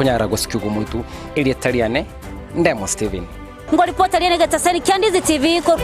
kunyara gosikiugo mutu ili tariane ndemo Steven ngo ripota riene gataseni kya Ndizi TV ko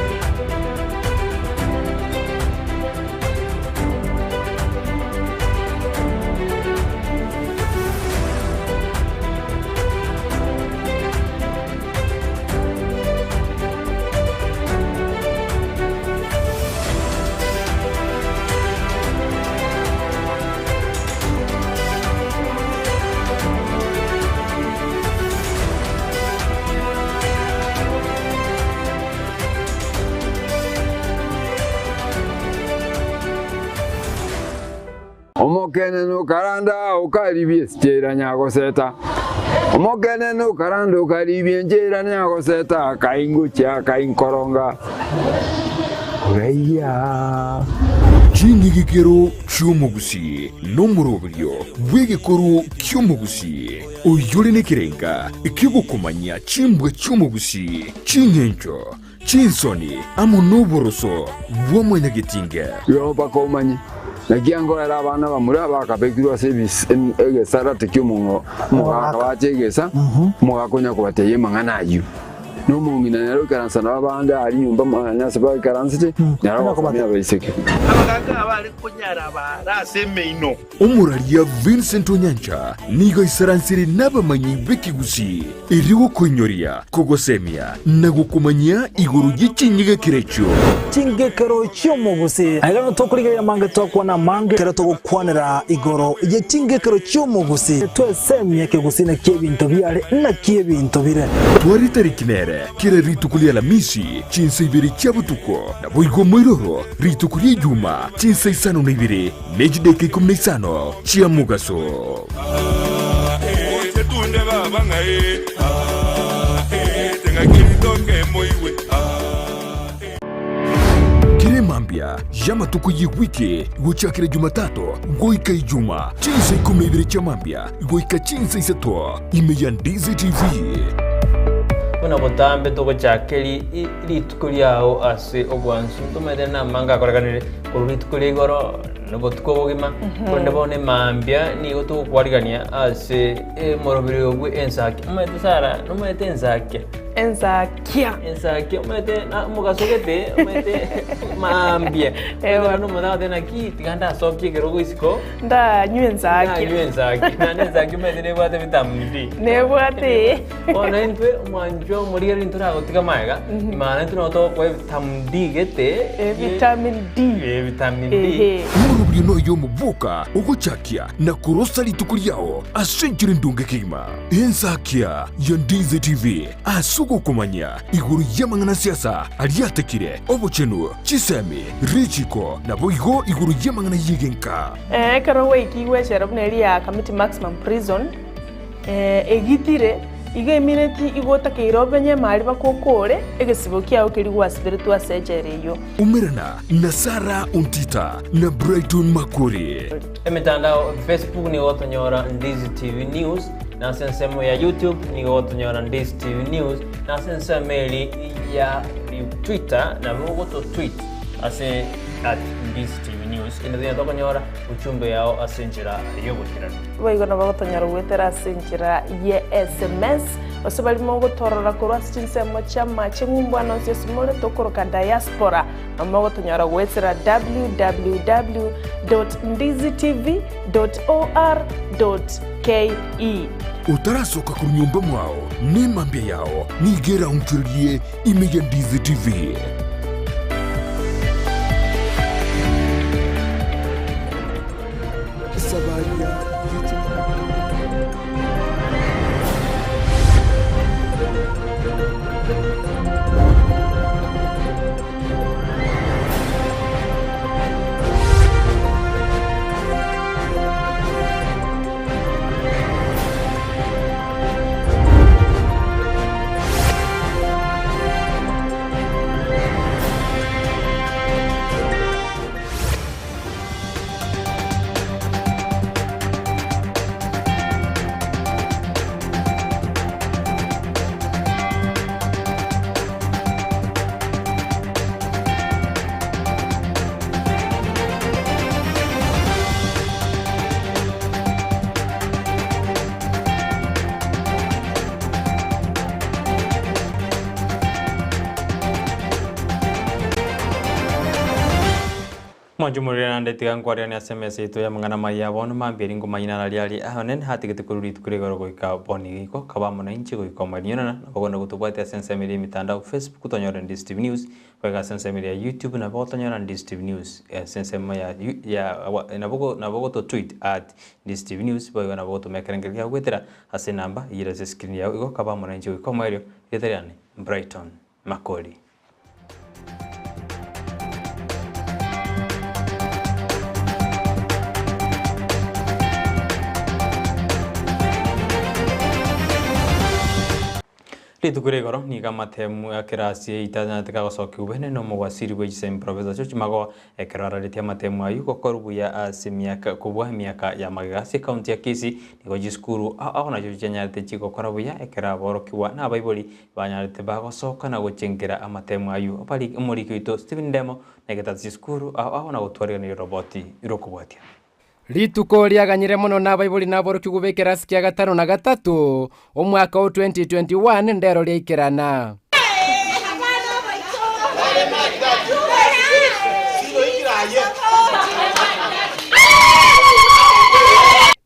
Omokene no karanda ukaribie stera nyago seta. Omokene no karanda ukaribie njera nyago seta kaingucha kainkoronga. Oya. Chingigikero cyumugusi no murobyo bwegekoro cyumugusi oyore nekerenga ikigukomanya chimbwe cyumugusi chinyencho chinsoni amunoboroso bwomwenyagetinga yo bakomanye nagiango era abana bamura bakabekirwa service egesara tekyumungo mwakabachegesa mwakonya kubateye manganayu no mungina nero karansana abanda ari nyumba mwanyase ba karansite naro bakomya bayiseke abaganga abari kunyara baraseme ino umuraria Vincent Onyancha nigo isaransiri n'abamanyi bekigusi iriwo konyoria kogosemia nagukumanya iguru gicinyiga kirecho chingekero cyumugusi agano tokurigera mange tokwana mange kero togukwanira igoro ije chingekero cyumugusi twesemye kigusi na kebinto byare na kebinto bire twari tarikinere kire ritukulia la misi chinse ibiri cyabutuko na boigo moiroro ritukulia juma chinse isano na ibiri nejideke 15 chia mugaso tunde baba ngai tenga kiritoke moiwe kire mambia jama tukuyi wiki gochakire Jumatatu goika Ijuma chinse 12 cha mambia goika chinse isato imeya Ndizi TV Kuna botambe to gochakeri ritukuliao ase ogwansu tumede na manga koraganire kuritukulia igoro no tukobogima konde bone mambia ni goto kwarigania ase morobiri ogwe Ensakia umete sara no mete Ensakia umete na mugasogete umete mambia no mada tena ki tiganda sokye kerogo isiko nda Ensakia na Ensakia umete ne bwate vitamin D ne bwate ona entwe mwanjo muri rintura gotika maiga imana ntuno to kwa vitamin D gete vitamin D urubyo no yo mubuka ugochakia na kurosa litukuliao asenjire ndunge kima Ensakia ya Ndizi TV asugo kumanya iguru yamangana siasa aliatekire obochenu chisemi richiko na boigo iguru yamangana yigenka karo weki weshera buneri ya committee maximum prison egitire iga minute igota kirobenye mari bakokore egesibo kyao kiri gwasibiritu asejereyo umerana na Sara Ontita na Brighton Makori emitandao Facebook ni wotonyora Ndizi TV News na sensemo ya YouTube ni wotonyora Ndizi TV News na sensemo ya Twitter na woto tweet ase @Ndizi TV News ina tokonyora uchumbe yao asenjira yobukirana bayigona bagotonyora gwetera asenjira ye SMS osabali mogo torora korwa sinsemo chama chingumbwana osesumore tokoroka diaspora amagotonyora gwetera www.ndizitv.or.ke utarasoka kunyumba mwao ni mambia yao nigera umchurie imeya Ndizi TV Sabaria Mwajumuri na ndetiga nkwaria ni SMS itu ya mangana maya bono mambiri ngumanyina na liali ahonen hatigete kururi tukurigoro goika boni giko kaba mona inchi goika manyona na bagona gutubwate sense media mitandao Facebook tonyora Ndizi TV News baga sense media YouTube na botonyora Ndizi TV News sense maya na bogo to tweet at Ndizi TV News baga na bogo to mekerengeria gwetera ase namba ira se screen yao iko kaba mona inchi goika mario yetheriane Brighton Makori. Litukuregoro ni kama temu ya kirasi itana teka soki ubene no mwasiri wejisem professor George Mago ekrara letia matemu ayu kokorubu ya asimiaka kubwa miaka ya magasi county ya Kisii niko jiskuru au na jujanya techi kokorubu ya ekra borokiwa na baiboli banyarete bago soka na gochengera amatemu ayu opali muri kwito Steven Demo negeta jiskuru au na gutwarira ni roboti irokubwatia Rituko riaganyire muno na baibuli na boroki gubekera sikia gatano na gatatu omwaka wa 2021 ndero riikirana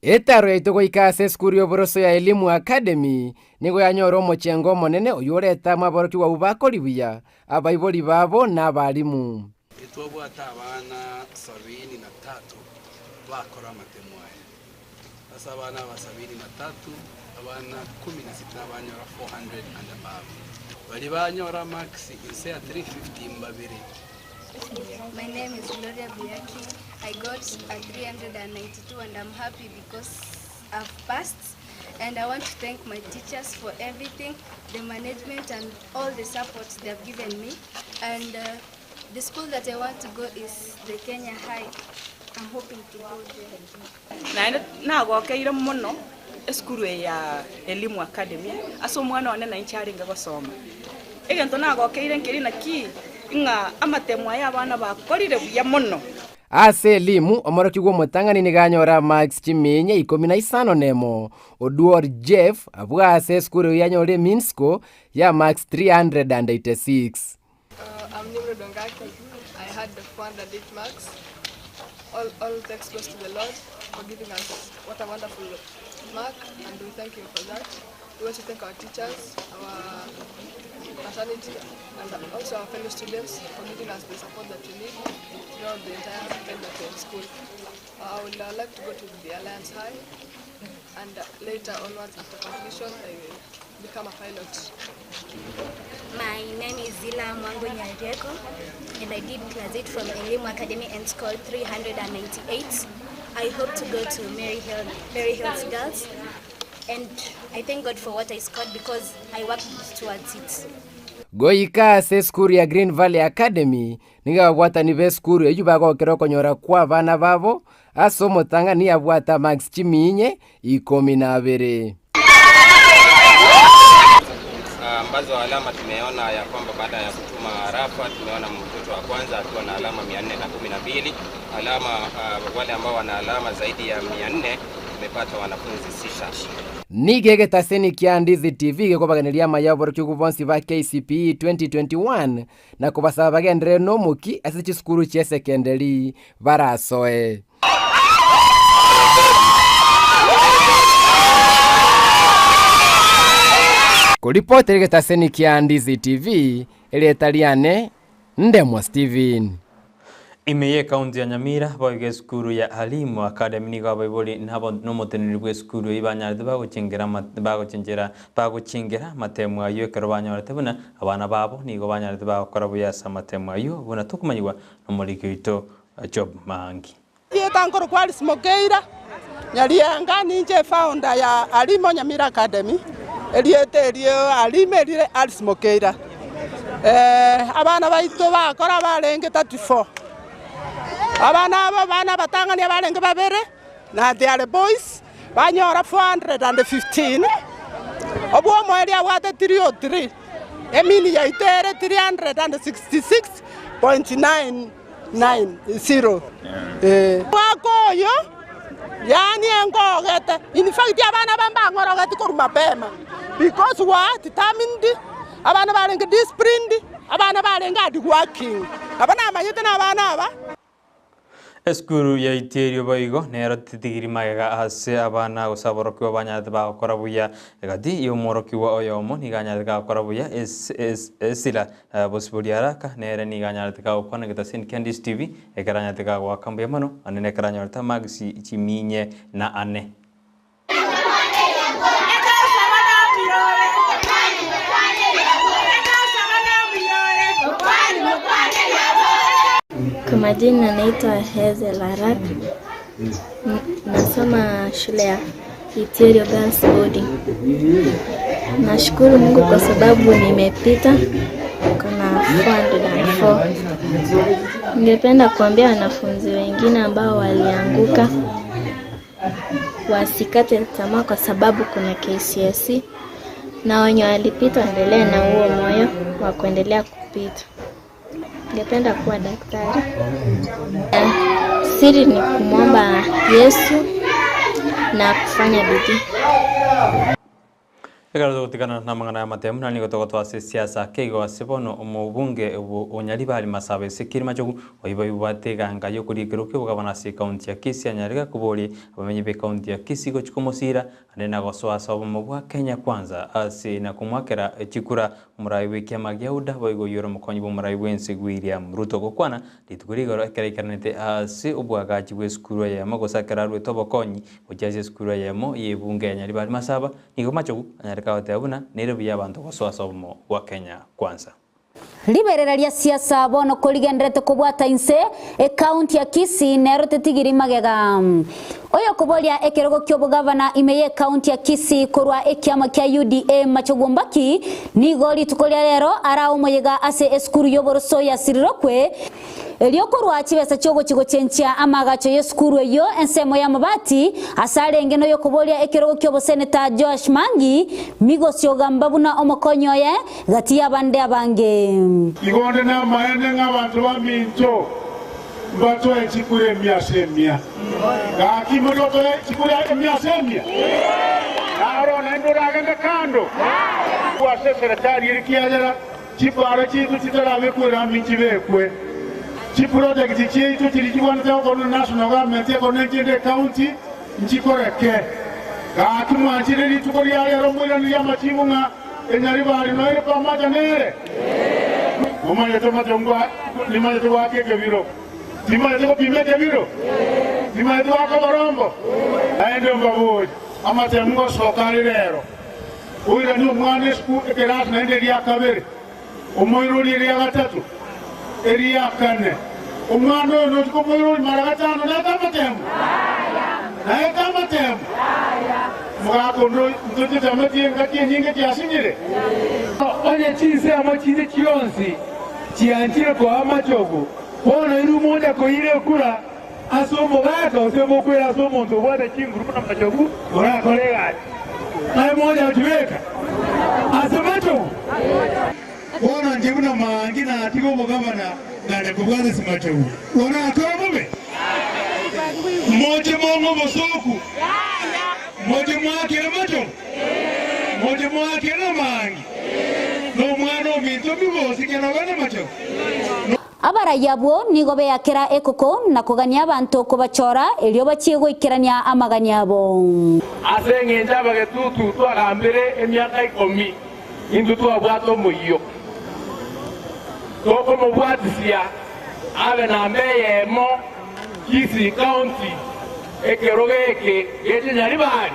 Etaro yaito goikase skuru yoboroso ya elimu academy nigo yanyoro mochengo monene uyoreta maboroki wa ubakori buya abaibuli babo na balimu Itwabwata abana 73 bakora amatemu aya. Asa abana ba 73 abana 16 banyora 400 and above. Bali banyora max ise ya 350 mbabiri. My name is Gloria Buyaki. I got a 392 and I'm happy because I've passed. And I want to thank my teachers for everything, the management and all the support they've given me. And the school that I want to go is the Kenya High. I'm hoping to go there. Na gokeire muno eskuru ya elimu academy aso mwana one na incharinga gosoma. Egento na gokeire nkiri na ki nga amatemu aya abana bakorire buya muno. Ase elimu omoroki gwo mutangani ni ganyora Max Chimenye 15 nemo Oduor Jeff abwa ase skuru yanyore Minsko ya Max 386. I'm Nimro Dongaki. I had the 408 marks. All thanks goes to the Lord for giving us what a wonderful mark, and we thank Him for that. We want to thank our teachers, our fraternity, and also our fellow students for giving us the support that we need throughout the entire time that we're in school. I would like to go to the Alliance High, and later onwards after completion, I will become a pilot. My name is Zila Mwango Nyareko, and I did class 8 from Elimu Academy and scored 398. I hope to go to Mary Hills Girls, and I thank God for what I scored because I worked towards it. Goika se skuru ya Green Valley Academy niga bwata ni be skuru eju bagokero konyora kwa bana babo asomo tanga ni abwata Max Chimenye 12. Ambazo alama tumeona ya kwamba baada ya kutuma rafa tumeona mtoto wa kwanza akiwa na alama 412, alama wale ambao wana alama zaidi ya 400 tumepata wanafunzi 6. Nigege taseni kia Ndizi TV gekobaganiria mayaboro cy'ubonsi ba KCPE 2021 na kubasaba bagendere no muki asichi skuru cya secondary barasoe. Kuripoti geta seni kia Ndizi TV ile Italiane Ndemo Steven. Imeye kaunti ya Nyamira boige skuru ya Alimu Academy ni gaba iboli nabo no moteniri bwe skuru ibanyarite bagucengera matemu ayo kerobanyarite buna abana babo nigo banyarite bakora buyasa matemu ayo buna tukumanywa no muri kwito Job Mangi. Yetankoro kwali smokeira nyalianga ninje founder ya Alimu Nyamira Academy elieterio alimerire alismokeira abana baito bakora balenge 34 abana abo bana batangania balenge babere na they are boys banyora 415 obwo mweli awate 303 emini ya itere 366.990 wakoyo yani engogete in fact abana bambangorogete kuruma pema because what determined abana balenge disciplined abana balenge adi working abana amanyete na abana aba Eskuru ya iterio baigo nero titigiri magega ase abana usaboroki wabanyate ba korabuya gati yo moroki wa oyomo niganyate ka korabuya esila bosbodi araka nere niganyate ka opana gita sin Ndizi TV ekaranyate ka wa kambe mano anene karanyata magsi chiminye na ane Kwa majina naitwa Hazel Arak. Nasoma shule ya Iterio Girls Boarding. Nashukuru Mungu kwa sababu nimepita kuna 404. Ningependa kuambia wanafunzi wengine ambao walianguka wasikate tamaa kwa sababu kuna KCSE, na wenye walipita endelee na huo moyo wa kuendelea kupita. Ningependa kuwa daktari. Siri ni kumwomba Yesu na kufanya bidii. Egaro gutikana na mangana ya matemu na nigo twase siasa keigo asibono omubunge onyali bali masabe sekiri majogu oyiba batega yo kuri kiruke bugabana se county ya Kisii anyariga kubori abamenyi be county ya Kisii gochikomosira ane nago soasa obumubwa Kenya kwanza ase na kumwakera chikura murai wiki amagia uda boigo yoro mukonyi bo murai wense William Ruto gokwana litugurigo kerekanete ase obwagaji we skuru ya magosakera rwetobo konyi ojaje skuru ya mo yebunge anyali bali masaba nigo majogu kawateabuna nirebu y'abantu gosoasa omo wa Kenya kwanza Liberera lia siasa bono koligendrete kubwata inse county ya Kisii nero tetigiri magega oyo kubolia ekerogo kyobo governor imeye county ya Kisii kurwa ekiama kya UDA machogombaki ni goli tukolia lero ara omoyega ase eskuru yoboroso ya sirirokwe eliokorwa chibesa chogo chigo chenchia amagacho yeskuru eyo ensemo ya mabati asale ngeno yo kubolia ekerogo kyobo senator Josh Mangi migo syogamba buna omokonyo ye gati yabande abange igonde na maende ng'abantu baminto bato ekikure emyasemya gakimodoto ekikure emyasemya naro nendora agenda kando kwase serikali irikiagera chiparo chitu chitarabekwera minchibekwe chiproject chitu chirikiwanza kono national government kono chinde county nchikoreke gakimwanchire litukoria yaro mwirani ya machibunga enyari bari noire pamaja nere Umanye tomatongwa limaje twake kebiro limaje ko pimete biro limaje twako barombo aende mbabuje amatemgo sokali lero uira ni umwane sku ekeras na ende ya kabere umoiro li ya gatatu eri ya kane umwano no ko moiro mara gatano na tamatem na tamatem mwako ndo ndote tamati ngati nyinge kiasinyire onye chise amachize kionsi chianchire kwa amachogo bona iru moja ko ile kura asomo baka osemo kwera asomo ndo bwana kinguru na machogo ora kolega ai moja ujiweka asemacho bona njibuna mangi na atiko mugabana ngane kubwaza simachogo ona akomobe moja mongo bosoku moja mwake na macho moja mwake na mangi no mwana minto mibosi kana bana macho abara yabo nigobe yakera ekoko na kugania abantu kubachora elio bachiego ikirania amagania abo asenge ndabage tutu twagambire emyaka 10 indu twabwato muyo toko mubwatisia abe na mbeye mo Kisii county ekerogeke gete nyari bari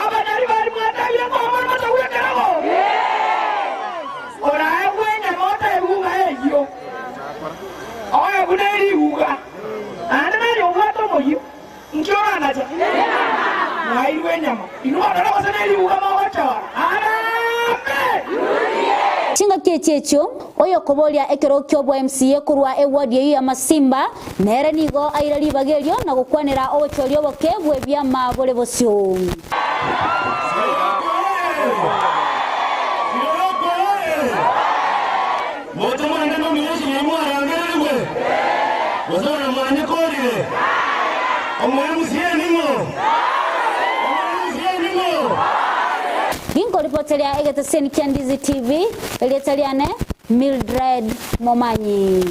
abanyari bari mwatabiye ko bari matabuye kerago ora egwenya mota ebuga eyo oya kuneri uga ande mari obwato moyo nchora naja ngai wenya inwa dara koseneri uga mawachara Chinga kechecho oyo kobolia ekero kyobwa MCA kurwa eward ya Masimba nere nigo airali bagelyo na gukwanira ochorio bokebwe bya mabole bosyo moto mwana no miyoshi ya mwana ngewe wazona mwana kori omwana sienimo Ingo ripotelia egeteseni Ndizi TV elietaliane Mildred Momanyi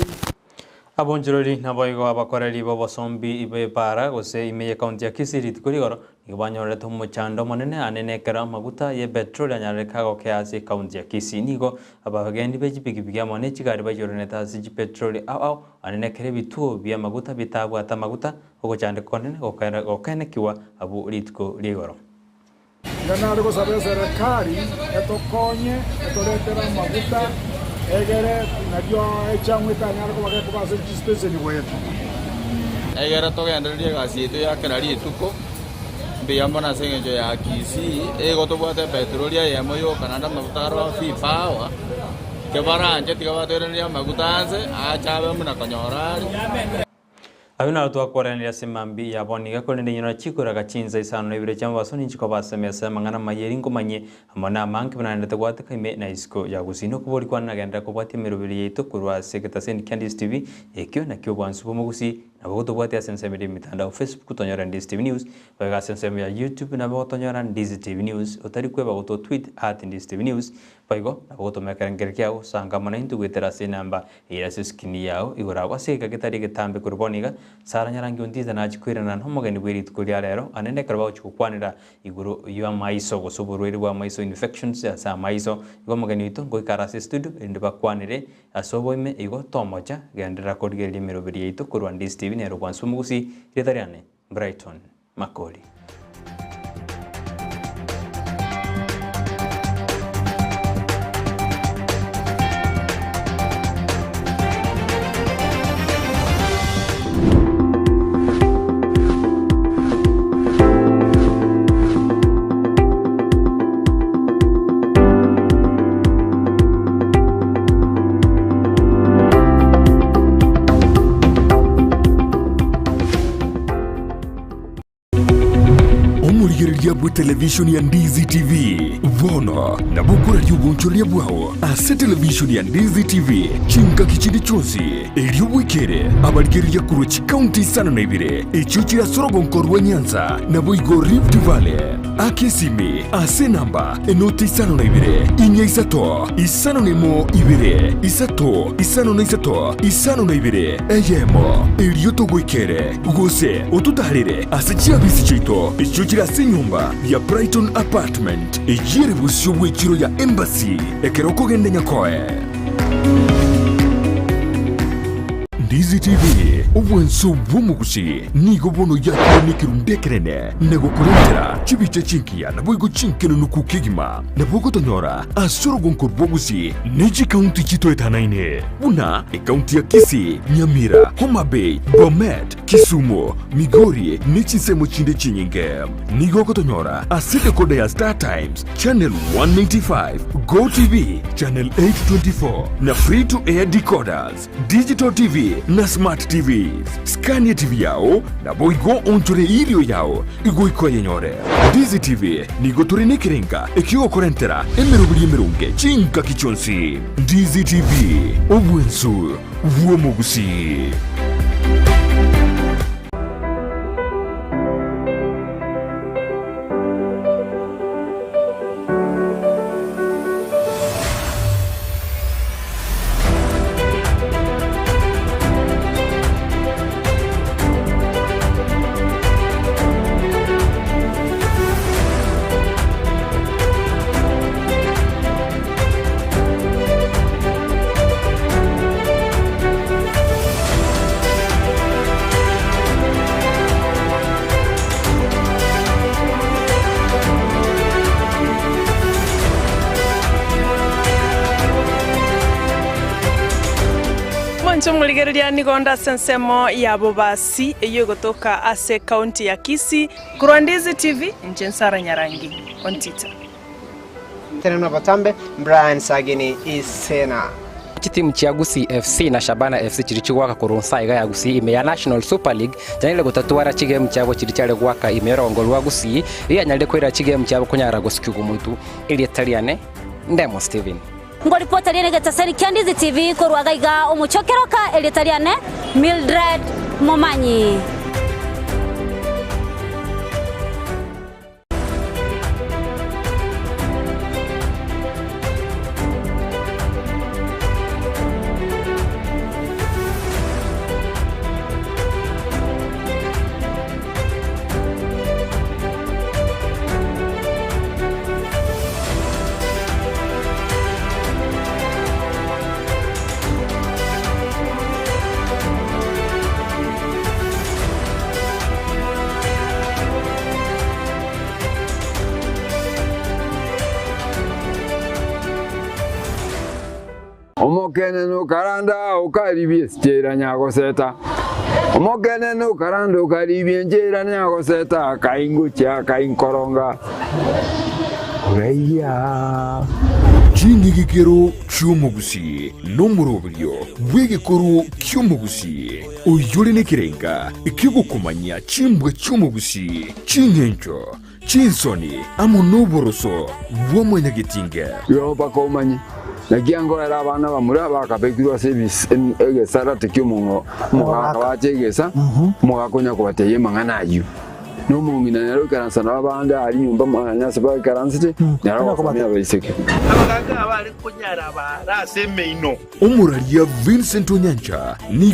Abonjorori naboigo abakoreri b'obosombi ibe para gose imeye kaunti ya Kisii tikurigoro nibanyorete umuchando monene anenekera amaguta ye petrol anyareka gokeasi kaunti ya Kisii nigo abagendi b'epikipiki amone chigari bayoroneta asi petrol au anenekere bituo bya maguta bitabwata maguta ogochande konene gokenekiwa abu ritiko rigoro. Ngana rego sabe serikali etokonye etoletera maguta egere najua echamwita nyarako bageko base station wetu egere togendererie gasi yetu ya kerari tuko mbiyambona sengejo ya Kisii ego tobwate petroli ya moyo kanada mabutaro fipawa kebaranje tigabatereria magutanze achabe muna konyorari Abina watu wakorania simambi ya boniga kolende nyina chikura gachinza isano ibire cyangwa basoni nchiko basemesa mangana mayeri ngomanye amana manke banandete gwate kaime na isko ya gusino kubori kwana genda kubati merubiri yeto kurwa seketa sen Ndizi TV ekyo na kyo bwansu bomugusi na bogoto bwate asense media mitandao Facebook tonyora Ndizi TV News baga asense ya YouTube na bogoto tonyora Ndizi TV News otari kwe bagoto tweet @Ndizi TV News baigo na bogoto mekarengere kyao sanga mana hintu gwetera se namba ira skini yao igora waseka getari getambe kurboniga Sara nyarangi Ontita na chikwirana homogeni bwiri tukulia lero anene karaba chukwanira iguru ywa maiso gosuburwiri bwa maiso infections ya sa maiso igomogeni ito goikarase studio ndeba kwanire asoboime igo tomoja gendera kodigeri mirobiri ito kurwa Ndizi TV ne rokwansu mugusi retariane Brighton Makori. Bwa television ya Ndizi TV vono na bukura y'ubunchoria bwao ase television ya Ndizi TV chinga kichindi chonsi elio wikere abarigeri ya kurochi county sana na ibire echuchi ya sorogo nkorwa Nyanza na boigo Rift Valley akesimi ase namba enoti sana na ibire inya isato isano nemo ibire isato isano na isato isano na ibire eyemo elio togwikere gose otutarire ase chiabisi chito echuchi ya senyumba ya Brighton apartment ejire busyo wechiro ya embassy ekeroko gende nyakoe Ndizi TV obwenso bwumugusi nigo bono yakone kirundekerene nego kurentera chibiche chinkia na boigo chinkeno nukukigima na bogo tonyora asoro gonko bogusi neji county chito etanaine una county ya Kisii Nyamira Homa Bay Bomet Kisumu Migori nechi semo chinde chinyinge nigo kotonyora asite kode ya Star Times channel 195 Go TV channel 824 na free to air decoders digital TV na smart TVs Scania TV yao na boigo onchore ilio yao igoiko yenyore Ndizi TV nigo turine kirenga ekigo korentera emerubiri emerunge chinka kichonsi Ndizi TV obwensu vuomugusi. Muligereria nigonda sensemo ya bobasi eyo gotoka ase county ya Kisii kurwa Ndizi TV Nsara nyarangi Ontita tena na batambe Brian Sagini isena timu cha Gusii FC na Shabana FC chirichigwaka kurunsa iga ya Gusii ime ya National Super League janile gutatuara chigame cyabo chiricyale gwaka ime rongolwa Gusii iya nyalde kwera chigame cyabo kunyara gosikugo muntu ili Italiane Ndemo Steven ngo ripota rene gataseri Ndizi TV kurwa gaiga umuchokeroka ili Italiane Mildred Momanyi. omokene no karanda ukaribie njira nyagoseta omokene no karanda ukaribie njira nyagoseta kaingucha kainkoronga uraiya Chingigikero cy'umugusi n'umurobilyo w'igikoro cy'umugusi uyure n'ikirenga ikigukumanya chimbwe cy'umugusi chingencho chinsoni amunoboroso w'umunyagitinga yoba komanyi nagiangorera abana bamura bakabekirwa service egesara tekyumungo mugaka bachegesa mugakonya kubateye manganayu n'umungina rero karansa n'abanga ari nyumba manyasa ba karansite naro komya bayiseke abaganga abari kunyara barase meino umuralia Vincent Onyancha ni